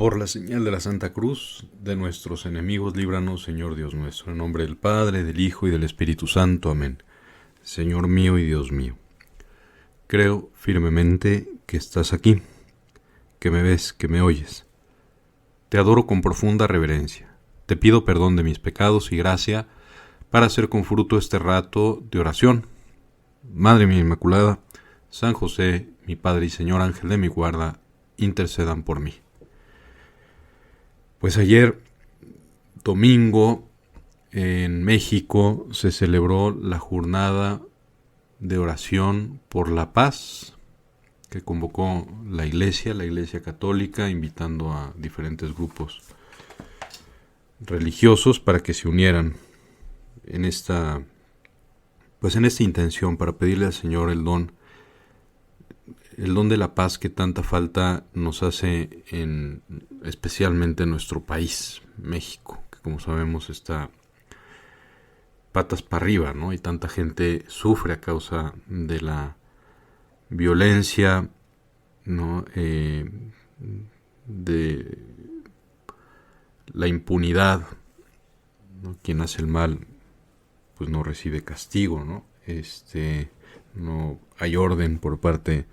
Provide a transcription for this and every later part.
Por la señal de la Santa Cruz, de nuestros enemigos, líbranos, Señor Dios nuestro, en nombre del Padre, del Hijo y del Espíritu Santo. Amén. Señor mío y Dios mío, creo firmemente que estás aquí, que me ves, que me oyes. Te adoro con profunda reverencia. Te pido perdón de mis pecados y gracia para hacer con fruto este rato de oración. Madre mía Inmaculada, San José, mi Padre y Señor Ángel de mi guarda, intercedan por mí. Pues ayer, domingo, en México se celebró la jornada de oración por la paz que convocó la Iglesia Católica, invitando a diferentes grupos religiosos para que se unieran en esta intención, para pedirle al Señor el don de la paz que tanta falta nos hace especialmente en nuestro país, México, que como sabemos está patas para arriba, ¿no? Y tanta gente sufre a causa de la violencia, ¿no? De la impunidad, ¿no? Quien hace el mal pues no recibe castigo, ¿no? No hay orden por parte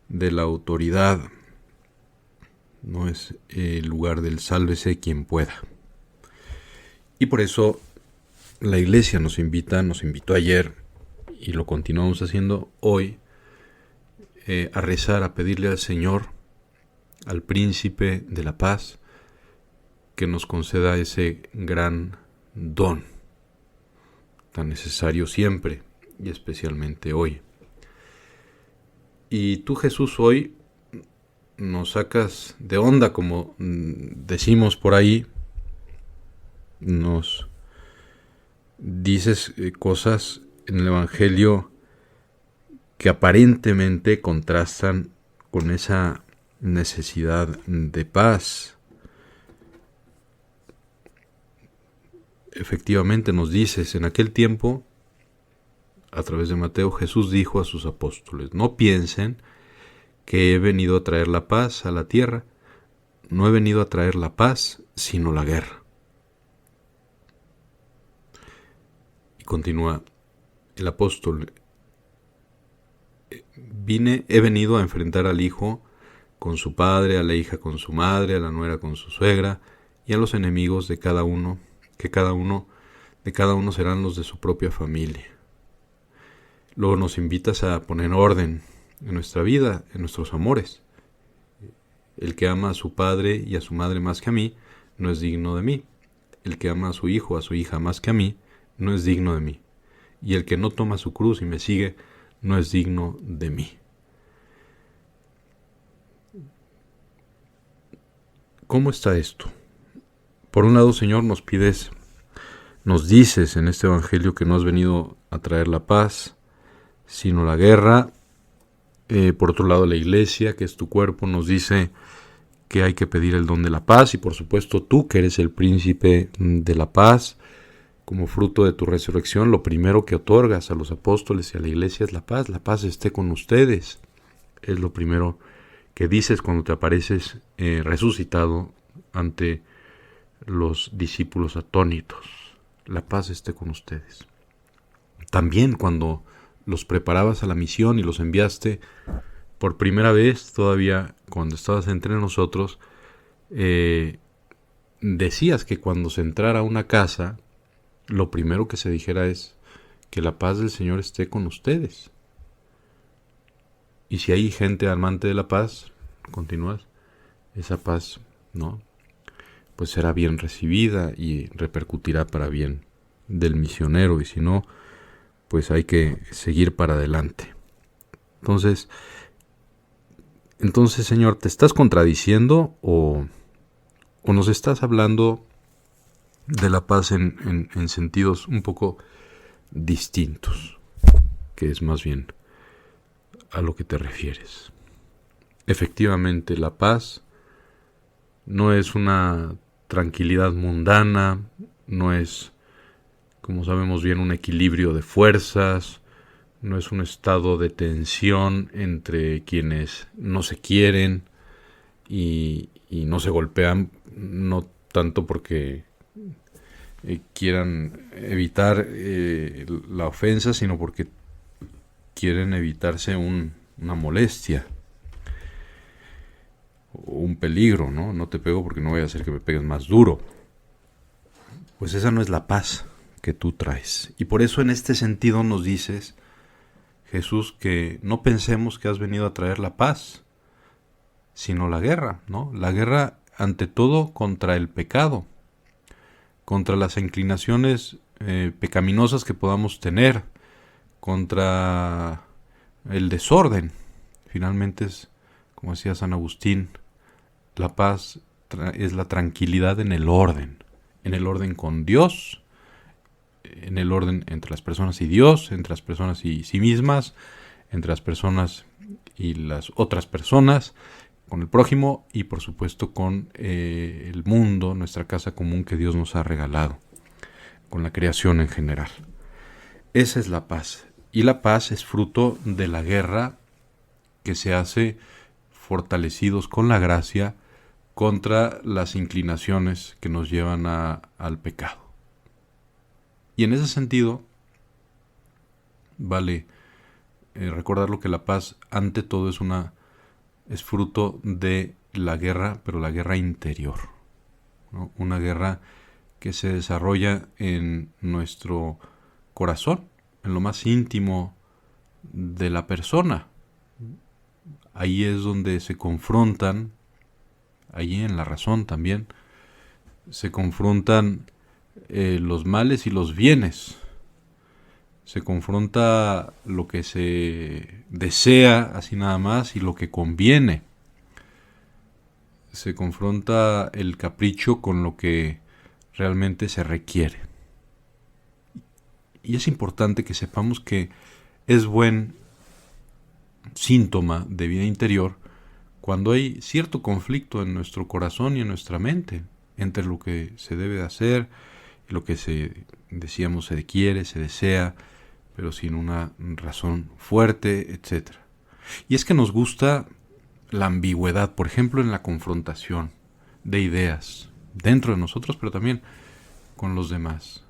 de la autoridad, no es el lugar del sálvese quien pueda. Y por eso la Iglesia nos invitó ayer, y lo continuamos haciendo hoy, a rezar, a pedirle al Señor, al Príncipe de la Paz, que nos conceda ese gran don, tan necesario siempre y especialmente hoy. Y tú, Jesús, hoy nos sacas de onda, como decimos por ahí, nos dices cosas en el Evangelio que aparentemente contrastan con esa necesidad de paz. Efectivamente nos dices, en aquel tiempo, a través de Mateo, Jesús dijo a sus apóstoles: no piensen que he venido a traer la paz a la tierra. No he venido a traer la paz, sino la guerra. Y continúa el apóstol: he venido a enfrentar al hijo con su padre, a la hija con su madre, a la nuera con su suegra, y a los enemigos de cada uno, que de cada uno serán los de su propia familia. Luego nos invitas a poner orden en nuestra vida, en nuestros amores. El que ama a su padre y a su madre más que a mí, no es digno de mí. El que ama a su hijo o a su hija más que a mí, no es digno de mí. Y el que no toma su cruz y me sigue, no es digno de mí. ¿Cómo está esto? Por un lado, Señor, nos dices en este Evangelio que no has venido a traer la paz, sino la guerra. Por otro lado, la Iglesia, que es tu cuerpo, nos dice que hay que pedir el don de la paz, y por supuesto tú, que eres el príncipe de la paz, como fruto de tu resurrección, lo primero que otorgas a los apóstoles y a la Iglesia es la paz esté con ustedes. Es lo primero que dices cuando te apareces resucitado ante los discípulos atónitos: la paz esté con ustedes. También cuando los preparabas a la misión y los enviaste por primera vez, todavía cuando estabas entre nosotros, decías que cuando se entrara a una casa, lo primero que se dijera es que la paz del Señor esté con ustedes. Y si hay gente amante de la paz, continúas, esa paz, ¿no?, pues será bien recibida y repercutirá para bien del misionero, y si no, pues hay que seguir para adelante. Entonces, Señor, ¿te estás contradiciendo o nos estás hablando de la paz en sentidos un poco distintos, que es más bien a lo que te refieres? Efectivamente, la paz no es una tranquilidad mundana, no es, como sabemos bien, un equilibrio de fuerzas, no es un estado de tensión entre quienes no se quieren y y no se golpean, no tanto porque quieran evitar la ofensa, sino porque quieren evitarse una molestia o un peligro, ¿no? No te pego porque no voy a hacer que me pegues más duro. Pues esa no es la paz que tú traes. Y por eso en este sentido nos dices, Jesús, que no pensemos que has venido a traer la paz, sino la guerra, ¿no? La guerra ante todo contra el pecado, contra las inclinaciones pecaminosas que podamos tener, contra el desorden. Finalmente es, como decía San Agustín, la paz es la tranquilidad en el orden con Dios, en el orden entre las personas y Dios, entre las personas y sí mismas, entre las personas y las otras personas, con el prójimo y por supuesto con el mundo, nuestra casa común que Dios nos ha regalado, con la creación en general. Esa es la paz. Y la paz es fruto de la guerra que se hace fortalecidos con la gracia contra las inclinaciones que nos llevan al pecado. Y en ese sentido, vale recordarlo que la paz ante todo es fruto de la guerra, pero la guerra interior, ¿no? Una guerra que se desarrolla en nuestro corazón, en lo más íntimo de la persona. Ahí es donde se confrontan, ahí en la razón también, se confrontan los males y los bienes. Se confronta lo que se desea, así nada más, y lo que conviene. Se confronta el capricho con lo que realmente se requiere. Y es importante que sepamos que es buen síntoma de vida interior cuando hay cierto conflicto en nuestro corazón y en nuestra mente entre lo que se debe de hacer y lo que se quiere, se desea, pero sin una razón fuerte, etc. Y es que nos gusta la ambigüedad, por ejemplo, en la confrontación de ideas dentro de nosotros, pero también con los demás.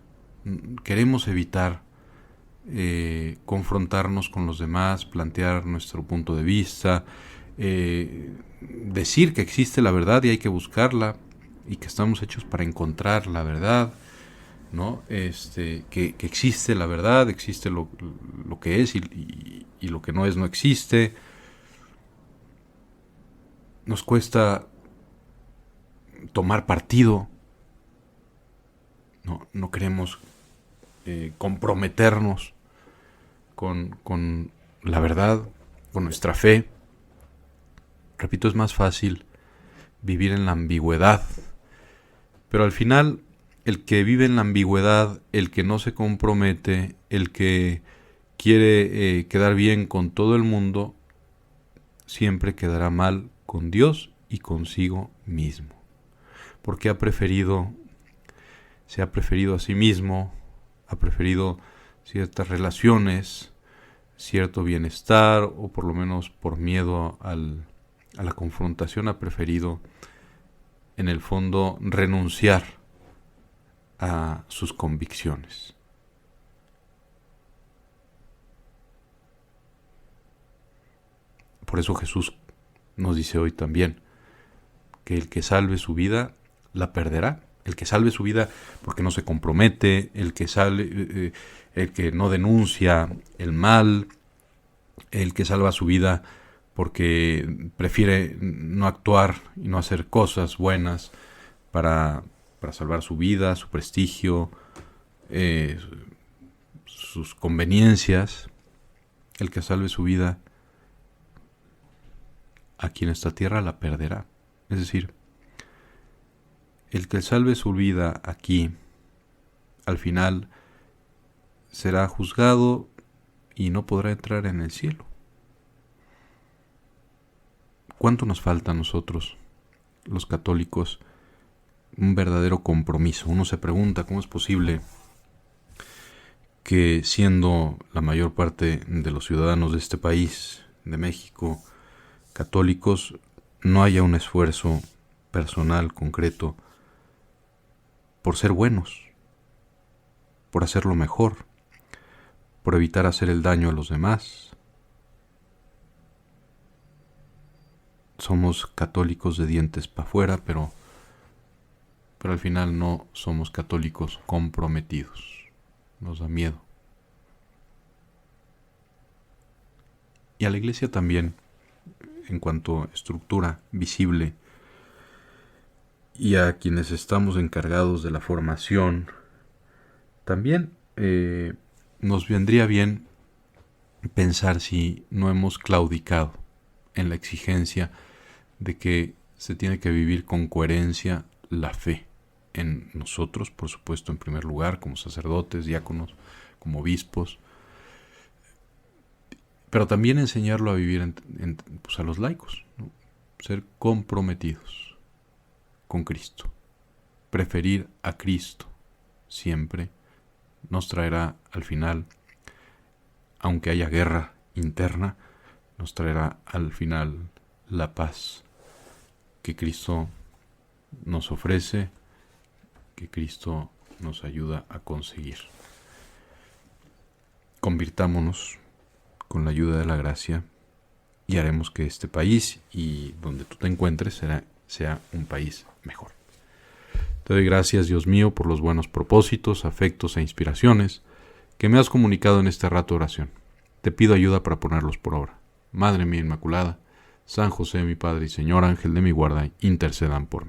Queremos evitar confrontarnos con los demás, plantear nuestro punto de vista, decir que existe la verdad y hay que buscarla y que estamos hechos para encontrar la verdad, ¿no? Que existe la verdad, existe lo que es y lo que no es no existe. Nos cuesta tomar partido, no queremos comprometernos con la verdad, con nuestra fe. Repito, es más fácil vivir en la ambigüedad, pero al final el que vive en la ambigüedad, el que no se compromete, el que quiere quedar bien con todo el mundo, siempre quedará mal con Dios y consigo mismo, porque se ha preferido a sí mismo, ha preferido ciertas relaciones, cierto bienestar, o por lo menos por miedo a la confrontación ha preferido en el fondo renunciar a sus convicciones. Por eso Jesús nos dice hoy también que el que salve su vida la perderá. El que salve su vida porque no se compromete, el que no denuncia el mal, el que salva su vida porque prefiere no actuar y no hacer cosas buenas para salvar su vida, su prestigio, sus conveniencias. El que salve su vida aquí en esta tierra la perderá. Es decir, el que salve su vida aquí, al final será juzgado y no podrá entrar en el cielo. ¿Cuánto nos falta a nosotros, los católicos, un verdadero compromiso? Uno se pregunta cómo es posible que, siendo la mayor parte de los ciudadanos de este país, de México, católicos, no haya un esfuerzo personal, concreto, por ser buenos, por hacerlo mejor, por evitar hacer el daño a los demás. Somos católicos de dientes para afuera, pero al final no somos católicos comprometidos. Nos da miedo. Y a la Iglesia también, en cuanto a estructura visible, y a quienes estamos encargados de la formación, también nos vendría bien pensar si no hemos claudicado en la exigencia de que se tiene que vivir con coherencia la fe en nosotros, por supuesto, en primer lugar, como sacerdotes, diáconos, como obispos, pero también enseñarlo a vivir pues a los laicos, ¿no? Ser comprometidos con Cristo. Preferir a Cristo siempre nos traerá al final, aunque haya guerra interna, nos traerá al final la paz que Cristo nos ofrece, que Cristo nos ayuda a conseguir. Convirtámonos con la ayuda de la gracia y haremos que este país y donde tú te encuentres sea un país mejor. Te doy gracias, Dios mío, por los buenos propósitos, afectos e inspiraciones que me has comunicado en este rato de oración. Te pido ayuda para ponerlos por obra. Madre mía Inmaculada, San José, mi Padre y Señor, ángel de mi guarda, intercedan por mí.